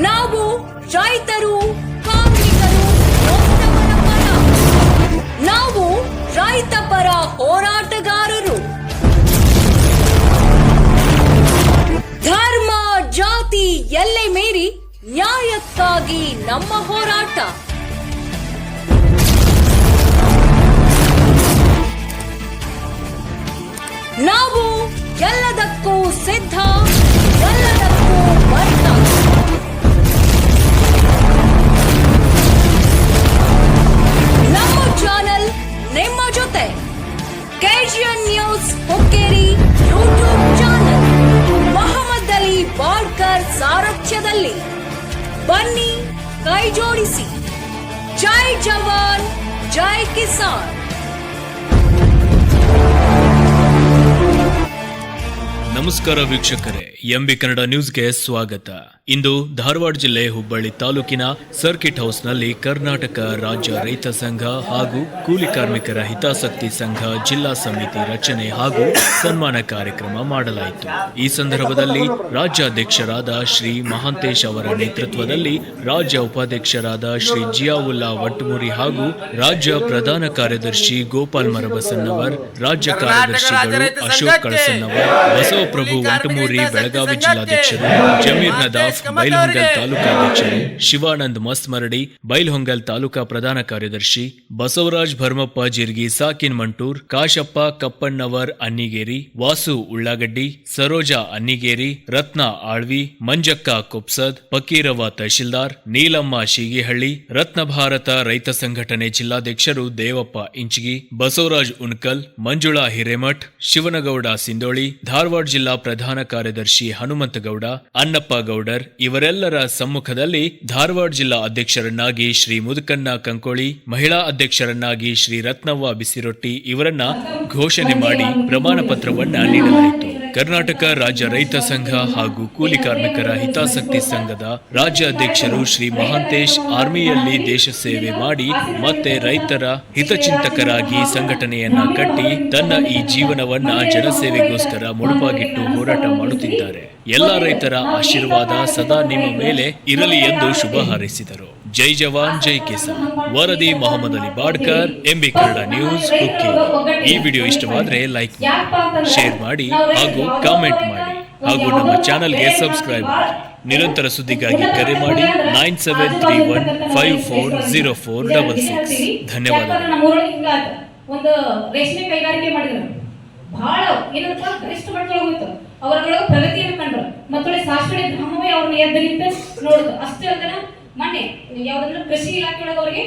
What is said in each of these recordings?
ನಾವು ರೈತರು, ಕಾರ್ಮಿಕರು, ನೊಂದವರ ಪರ. ನಾವು ರೈತ ಪರ ಹೋರಾಟಗಾರರು. ಧರ್ಮ, ಜಾತಿ ಎಲ್ಲೆ ಮೀರಿ ನ್ಯಾಯಕ್ಕಾಗಿ ನಮ್ಮ ಹೋರಾಟ. ನಾವು ಎಲ್ಲದಕ್ಕೂ ಸಿದ್ಧ, ಎಲ್ಲದಕ್ಕೂ ಬದ್ಧ. ನಮ್ಮ ಚಾನೆಲ್ ನಿಮ್ಮ ಜೊತೆ. KGN news Hukkeri YouTube channel Mohammad Ali Badkar ಸಾರಥ್ಯದಲ್ಲಿ. ಬನ್ನಿ, ಕೈ ಜೋಡಿಸಿ. ಜೈ ಜವಾನ್, ಜೈ ಕಿಸಾನ್. ನಮಸ್ಕಾರ ವೀಕ್ಷಕರೇ, ಎಂಬಿ ಕನ್ನಡ ನ್ಯೂಸ್ಗೆ ಸ್ವಾಗತ. ಇಂದು ಧಾರವಾಡ ಜಿಲ್ಲೆ ಹುಬ್ಬಳ್ಳಿ ತಾಲೂಕಿನ ಸರ್ಕಿಟ್ ಹೌಸ್ನಲ್ಲಿ ಕರ್ನಾಟಕ ರಾಜ್ಯ ರೈತ ಸಂಘ ಹಾಗೂ ಕೂಲಿ ಕಾರ್ಮಿಕರ ಹಿತಾಸಕ್ತಿ ಸಂಘ ಜಿಲ್ಲಾ ಸಮಿತಿ ರಚನೆ ಹಾಗೂ ಸನ್ಮಾನ ಕಾರ್ಯಕ್ರಮ ಮಾಡಲಾಯಿತು. ಈ ಸಂದರ್ಭದಲ್ಲಿ ರಾಜ್ಯಾಧ್ಯಕ್ಷರಾದ ಶ್ರೀ ಮಹಾಂತೇಶ್ ಅವರ ನೇತೃತ್ವದಲ್ಲಿ ರಾಜ್ಯ ಉಪಾಧ್ಯಕ್ಷರಾದ ಶ್ರೀ ಜಿಯಾವುಲ್ಲಾ ವಟ್ಟಮುರಿ ಹಾಗೂ ರಾಜ್ಯ ಪ್ರಧಾನ ಕಾರ್ಯದರ್ಶಿ ಗೋಪಾಲ್ ಮರಬಸನ್ನವರ್, ರಾಜ್ಯ ಕಾರ್ಯದರ್ಶಿಗಳು ಅಶೋಕ್ ಕಳಸನ್ನವರ್, ಬಸವಪ್ರಭು ವಂಟಮೂರಿ ಬೆಳಗಾವಿ ಜಿಲ್ಲಾಧ್ಯಕ್ಷರು, ಜಮೀರ್ ನದಾಫ್ ಬೈಲಹೊಂಗಲ್ ತಾಲೂಕಾಧ್ಯಕ್ಷರು, ಶಿವಾನಂದ್ ಮಸ್ಮರಡಿ ಬೈಲಹೊಂಗಲ್ ತಾಲೂಕಾ ಪ್ರಧಾನ ಕಾರ್ಯದರ್ಶಿ, ಬಸವರಾಜ್ ಭರ್ಮಪ್ಪ ಜಿರ್ಗಿ ಸಾಕಿನ್ ಮಂಟೂರ್, ಕಾಶಪ್ಪ ಕಪ್ಪಣ್ಣವರ್ ಅನ್ನಿಗೇರಿ, ವಾಸು ಉಳ್ಳಾಗಡ್ಡಿ, ಸರೋಜಾ ಅನ್ನಿಗೇರಿ, ರತ್ನ ಆಳ್ವಿ, ಮಂಜಕ್ಕ ಕೊಪ್ಸದ್, ಫಕೀರವ್ವ ತಹಶೀಲ್ದಾರ್, ನೀಲಮ್ಮ ಶೀಗಿಹಳ್ಳಿ, ರತ್ನ ಭಾರತ ರೈತ ಸಂಘಟನೆ ಜಿಲ್ಲಾಧ್ಯಕ್ಷರು ದೇವಪ್ಪ ಇಂಚಗಿ, ಬಸವರಾಜ್ ಉನ್ಕಲ್, ಮಂಜುಳಾ ಹಿರೇಮಠ್, ಶಿವನಗೌಡ ಸಿಂದೋಳಿ, ಧಾರವಾಡ ಜಿಲ್ಲಾ ಪ್ರಧಾನ ಕಾರ್ಯದರ್ಶಿ ಹನುಮಂತಗೌಡ, ಅನ್ನಪ್ಪ ಗೌಡರ್ ಇವರೆಲ್ಲರ ಸಮ್ಮುಖದಲ್ಲಿ ಧಾರವಾಡ ಜಿಲ್ಲಾ ಅಧ್ಯಕ್ಷರನ್ನಾಗಿ ಶ್ರೀ ಮುದುಕಣ್ಣ ಕಂಕೋಳಿ, ಮಹಿಳಾ ಅಧ್ಯಕ್ಷರನ್ನಾಗಿ ಶ್ರೀ ರತ್ನವ್ವ ಬಿಸಿರೊಟ್ಟಿ ಇವರನ್ನ ಘೋಷಣೆ ಮಾಡಿ ಪ್ರಮಾಣ ಪತ್ರವನ್ನ ನೀಡಲಾಯಿತು. ಕರ್ನಾಟಕ ರಾಜ್ಯ ರೈತ ಸಂಘ ಹಾಗೂ ಕೂಲಿ ಕಾರ್ಮಿಕರ ಹಿತಾಸಕ್ತಿ ಸಂಘದ ರಾಜ್ಯ ಅಧ್ಯಕ್ಷರು ಶ್ರೀ ಮಹಾಂತೇಶ್ ಆರ್ಮಿಯಲ್ಲಿ ದೇಶ ಸೇವೆ ಮಾಡಿ ಮತ್ತೆ ರೈತರ ಹಿತಚಿಂತಕರಾಗಿ ಸಂಘಟನೆಯನ್ನ ಕಟ್ಟಿ ತನ್ನ ಈ ಜೀವನವನ್ನ ಜನಸೇವೆಗೋಸ್ಕರ ಮುಡುಪಾಗಿಟ್ಟು ಹೋರಾಟ ಮಾಡುತ್ತಿದ್ದಾರೆ. ಎಲ್ಲ ರೈತರ ಆಶೀರ್ವಾದ ಸದಾ ನಿಮ್ಮ ಮೇಲೆ ಇರಲಿ ಎಂದು ಶುಭ ಹಾರೈಸಿದರು. ಜೈ ಜವಾನ್, ಜೈ ಕಿಸಾನ್. ವರದಿ ಮೊಹಮ್ಮದ್ ಅಲಿ ಬಾಡ್ಕರ್, ಎಂಬಿ ಕನ್ನಡ ನ್ಯೂಸ್, ಹುಕ್ಕೇರಿ. ಈ ವಿಡಿಯೋ ಇಷ್ಟವಾದ್ರೆ ಲೈಕ್ ಮಾಡಿ, ಶೇರ್ ಮಾಡಿ ಹಾಗೂ ಕಾಮೆಂಟ್ ಮಾಡಿ ಹಾಗೂ ನಮ್ಮ ಚಾನೆಲ್ಗೆ ಸಬ್ಸ್ಕ್ರೈಬ್ ಮಾಡಿ. ನಿರಂತರ ಸುದ್ದಿಗಾಗಿ ಕರೆ ಮಾಡಿ 9731540466. ಧನ್ಯವಾದಗಳು. ಒಂದು ರೇಷ್ಮೆ ಕೈಗಾರಿಕೆ ಮಾಡಿದ್ರು, ಬಹಳ ಏನಪ್ಪ ಗರಿಷ್ಠ ಮಟ್ಟದೊಳಗೆ ಹೋಯ್ತು. ಅವರುಗಳು ಪ್ರಗತಿಯನ್ನು ಕಂಡ್ರು, ಮತ್ತೊಳ್ಳೆ ಸಾಕ್ಷರ ಧಾಮವೇ ಅವ್ರನ್ನ ಎದ್ದು ನಿಂತು ನೋಡುದು. ಅಷ್ಟೇ ಅಲ್ಲದೆ ಮೊನ್ನೆ ಯಾವ್ದಂದ್ರೆ ಕೃಷಿ ಇಲಾಖೆ ಒಳಗೆ ಅವರಿಗೆ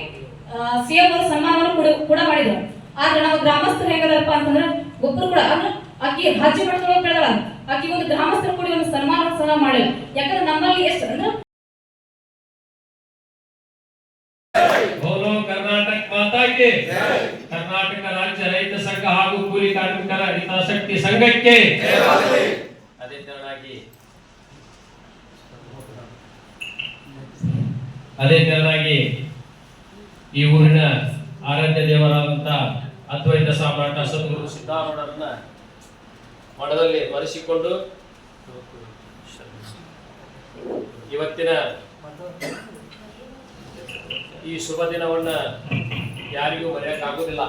ಸಿಎಂ ಅವರು ಸನ್ಮಾನವನ್ನು ಕೂಡ ಮಾಡಿದ್ರು. ಆದ್ರೆ ನಮ್ಮ ಗ್ರಾಮಸ್ಥರು ಹೇಗದಪ್ಪ ಅಂತಂದ್ರೆ ಒಬ್ರು ಕೂಡ ಅಂದ್ರೆ ಆಕಿ ರಾಜ್ಯ ಮಟ್ಟದೊಳಗೆ ಬೆಳೆದಳ, ಆಕಿ ಒಂದು ಗ್ರಾಮಸ್ಥರು ಕೂಡ ಒಂದು ಸನ್ಮಾನ ಸಹ ಮಾಡಿಲ್ಲ. ಯಾಕಂದ್ರೆ ನಮ್ಮಲ್ಲಿ ಎಷ್ಟು ಅಂದ್ರೆ ಕರ್ನಾಟಕ ಮಾತಾಕ್ಕೆ, ಕರ್ನಾಟಕ ರಾಜ್ಯ ರೈತ ಸಂಘ ಹಾಗೂ ಕೂಲಿ ಕಾರ್ಮಿಕರ ಹಿತಾಸಕ್ತಿ ಸಂಘಕ್ಕೆ ಅದೇ ತೆರನಾಗಿ ಈ ಊರಿನ ಆರಾಧ್ಯ ದೇವರಾದಂತ ಅದ್ವೈತ ಸಾಮ್ರಾಟ ಸದ್ಗುರು ಸಿದ್ದಾರೂಢರನ್ನ ಮಠದಲ್ಲಿ ಸ್ಮರಿಸಿಕೊಂಡು ಇವತ್ತಿನ ಈ ಶುಭ ದಿನವನ್ನ ಯಾರಿಗೂ ಮರೆಯಕ್ಕಾಗೋದಿಲ್ಲ.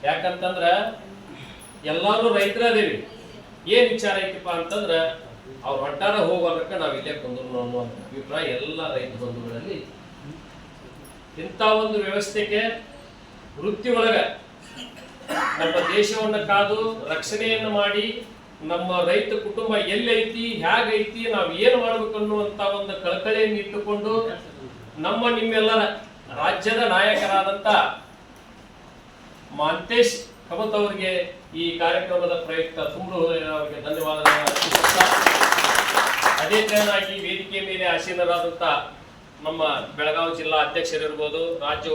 ಯಾಕಂತಂದ್ರ ಎಲ್ಲಾರು ರೈತರದೇವಿ. ಏನ್ ವಿಚಾರ ಐತಿಪ್ಪ ಅಂತಂದ್ರ ಅವ್ರ ಒಟ್ಟಾರ ಹೋಗೋದಕ್ಕೆ ನಾವ್ ಇಲ್ಲೇ ಬಂದ್ರು ಅನ್ನೋ ಅಭಿಪ್ರಾಯ ಎಲ್ಲ ರೈತ ಬಂಧುಗಳಲ್ಲಿ. ಇಂಥ ಒಂದು ವ್ಯವಸ್ಥೆಗೆ ವೃತ್ತಿ ಒಳಗ ನಮ್ಮ ದೇಶವನ್ನ ಕಾದು ರಕ್ಷಣೆಯನ್ನು ಮಾಡಿ ನಮ್ಮ ರೈತ ಕುಟುಂಬ ಎಲ್ಲೈತಿ, ಹೇಗೈತಿ, ನಾವ್ ಏನ್ ಮಾಡ್ಬೇಕು ಅನ್ನುವಂತ ಒಂದು ಕಳಕಳಿಯನ್ನು ಇಟ್ಟುಕೊಂಡು ನಮ್ಮ ನಿಮ್ಮೆಲ್ಲರ ರಾಜ್ಯದ ನಾಯಕರಾದಂತ ಮಹಾಂತೇಶ್ ಕಮತ್ ಅವರಿಗೆ ಈ ಕಾರ್ಯಕ್ರಮದ ಪ್ರಯುಕ್ತ ತುಂಬ ಅವರಿಗೆ ಧನ್ಯವಾದಗಳನ್ನು ಅರ್ಪಿಸುತ್ತಾ, ಅದೇ ತರನಾಗಿ ವೇದಿಕೆ ಮೇಲೆ ಆಸೀನರಾದಂತ ನಮ್ಮ ಬೆಳಗಾವಿ ಜಿಲ್ಲಾ ಅಧ್ಯಕ್ಷರಿರ್ಬೋದು, ರಾಜ್ಯ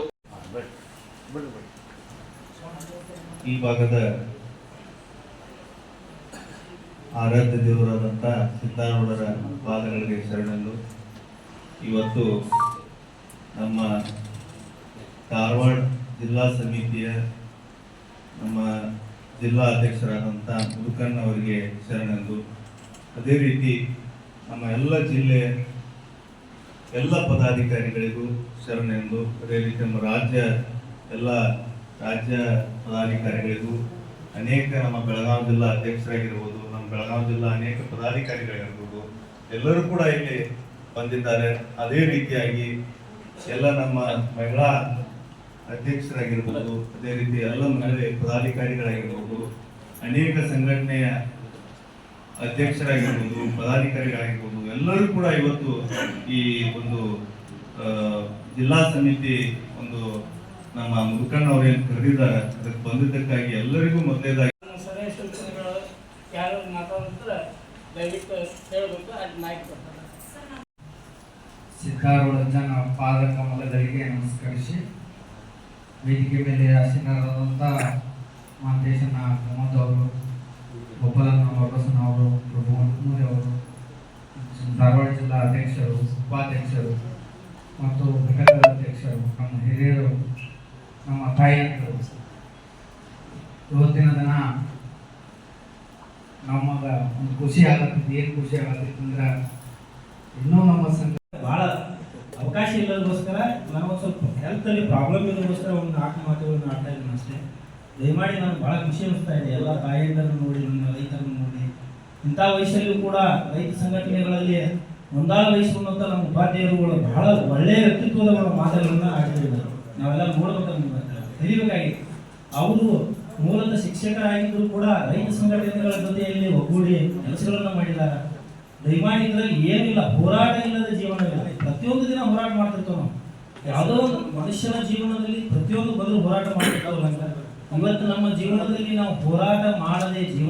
ಈ ಭಾಗದ ಆರಾಧ್ಯ ದೇವರಾದಂಥ ಸಿದ್ದಾರೂಢರ ಪಾದಗಳಿಗೆ ಶರಣಲು. ಇವತ್ತು ನಮ್ಮ ಧಾರವಾಡ ಜಿಲ್ಲಾ ಸಮಿತಿಯ ನಮ್ಮ ಜಿಲ್ಲಾ ಅಧ್ಯಕ್ಷರಾದಂಥ ಮುದುಕಣ್ಣ ಅವರಿಗೆ ಶರಣೆಂದು, ಅದೇ ರೀತಿ ನಮ್ಮ ಎಲ್ಲ ಜಿಲ್ಲೆ ಎಲ್ಲ ಪದಾಧಿಕಾರಿಗಳಿಗೂ ಶರಣೆಂದು, ಅದೇ ರೀತಿ ನಮ್ಮ ಎಲ್ಲ ರಾಜ್ಯ ಪದಾಧಿಕಾರಿಗಳಿಗೂ, ಅನೇಕ ನಮ್ಮ ಬೆಳಗಾವಿ ಜಿಲ್ಲಾ ಅಧ್ಯಕ್ಷರಾಗಿರ್ಬೋದು, ನಮ್ಮ ಬೆಳಗಾವಿ ಜಿಲ್ಲಾ ಅನೇಕ ಪದಾಧಿಕಾರಿಗಳಿರ್ಬೋದು, ಎಲ್ಲರೂ ಕೂಡ ಇಲ್ಲಿ ಬಂದಿದ್ದಾರೆ. ಅದೇ ರೀತಿಯಾಗಿ ಎಲ್ಲ ನಮ್ಮ ಮಹಿಳಾ ಅಧ್ಯಕ್ಷರಾಗಿರ್ಬೋದು, ಅದೇ ರೀತಿ ಎಲ್ಲ ಮಹಿಳೆ ಪದಾಧಿಕಾರಿಗಳಾಗಿರ್ಬೋದು, ಅನೇಕ ಸಂಘಟನೆಯ ಅಧ್ಯಕ್ಷರಾಗಿರ್ಬೋದು, ಪದಾಧಿಕಾರಿಗಳಾಗಿರ್ಬೋದು, ಎಲ್ಲರೂ ಕೂಡ ಇವತ್ತು ಈ ಒಂದು ಜಿಲ್ಲಾ ಸಮಿತಿ ಒಂದು ನಮ್ಮ ಮುದುಕಣ್ಣ ಅವರೇನು ಕರೆದಿದ್ದಾರೆ ಅದಕ್ಕೆ ಬಂದಿದ್ದಕ್ಕಾಗಿ ಎಲ್ಲರಿಗೂ ಮೊದಲೇದಾಗಿ ಸಲಹೆ ಸೂಚನೆಗಳು ಯಾರು ಮಾತಾಡಿದ್ರೆ ದಯವಿಟ್ಟು ಹೇಳಬೇಕು, ಅದು ಮಾಹಿತಿ ಕೊಡ್ತಾರೆ. ಸಿದ್ಧಾರೂಢನ ಪಾದ ಕಮಲಗಳಿಗೆ ನಮಸ್ಕರಿಸಿ ವೇದಿಕೆ ಮೇಲೆ ಆಸೀನರಾದಂಥ ಮಾಂತೇಶನ ಪ್ರಮೋದ್ ಅವರು, ಗೋಪಾಲನ ವರ್ಗಸನ ಅವರು, ಪ್ರಭು ಮಲ್ಕೂರಿ ಅವರು, ಧಾರವಾಡ ಜಿಲ್ಲಾ ಅಧ್ಯಕ್ಷರು, ಉಪಾಧ್ಯಕ್ಷರು ಮತ್ತು ಘಟಕದ ಅಧ್ಯಕ್ಷರು, ನಮ್ಮ ಹಿರಿಯರು, ನಮ್ಮ ತಾಯಿಯರು, ಇವತ್ತಿನ ದಿನ ನಮಗ ಒಂದು ಖುಷಿ ಆಗತ್ತಿತ್ತು. ಏನು ಖುಷಿ ಆಗತ್ತಿತ್ತು ಅಂದ್ರೆ ಇನ್ನೂ ನಮ್ಮ ಸಂಘ ಭಾಳ ಅವಕಾಶ ಇಲ್ಲದಕ್ಕೋಸ್ಕರ ನಾನು ಸ್ವಲ್ಪ ಹೆಲ್ತಲ್ಲಿ ಪ್ರಾಬ್ಲಮ್ ಇರೋದಕ್ಕೋಸ್ಕರ ಒಂದು 4 ಮಾತುಗಳನ್ನು ಆಡ್ತಾ ಇದ್ದೀನಿ ಅಷ್ಟೇ. ದಯಮಾಡಿ ನಾನು ಭಾಳ ಖುಷಿ ಅನಿಸ್ತಾ ಇದೆ ಎಲ್ಲ ತಾಯಿಯರನ್ನು ನೋಡಿ, ನನ್ನ ರೈತರನ್ನು ನೋಡಿ. ಇಂಥ ವಯಸ್ಸಲ್ಲೂ ಕೂಡ ರೈತ ಸಂಘಟನೆಗಳಲ್ಲಿ ಒಂದಾಳು ವಹಿಸುವಂಥ ನಮ್ಮ ಉಪಾಧ್ಯಾಯರುಗಳು ಬಹಳ ಒಳ್ಳೆಯ ವ್ಯಕ್ತಿತ್ವದ ಮಾತುಗಳನ್ನು ಆಡಿದ್ದಾರೆ. ನಾವೆಲ್ಲ ನೋಡ್ಬೇಕಂತ ಕಲಿಬೇಕಾಗಿತ್ತು. ಅವರು ಮೂಲತಃ ಶಿಕ್ಷಕರಾಗಿದ್ದರೂ ಕೂಡ ರೈತ ಸಂಘಟನೆಗಳ ಜೊತೆಯಲ್ಲಿ ಒಗ್ಗೂಡಿ ಕೆಲಸಗಳನ್ನು ಮಾಡಿದ್ದಾರೆ. ದಯಮಾಡಿ ಇದರಲ್ಲಿ ಏನಿಲ್ಲ, ಹೋರಾಟ ಇಲ್ಲದ ಜೀವನವಿಲ್ಲ. ಪ್ರತಿಯೊಂದು ದಿನ ಹೋರಾಟ ಮಾಡ್ತಿರ್ತೇವೆ ನಾವು. ಯಾವುದೋ ಒಂದು ಮನುಷ್ಯನ ಜೀವನದಲ್ಲಿ ಪ್ರತಿಯೊಂದು ಬದಲು ಹೋರಾಟ ಮಾಡ್ತಿರ್ತಾವಲ್ಲ, ಇವತ್ತು ನಮ್ಮ ಜೀವನದಲ್ಲಿ ನಾವು ಹೋರಾಟ ಮಾಡದೆ ಜೀವನ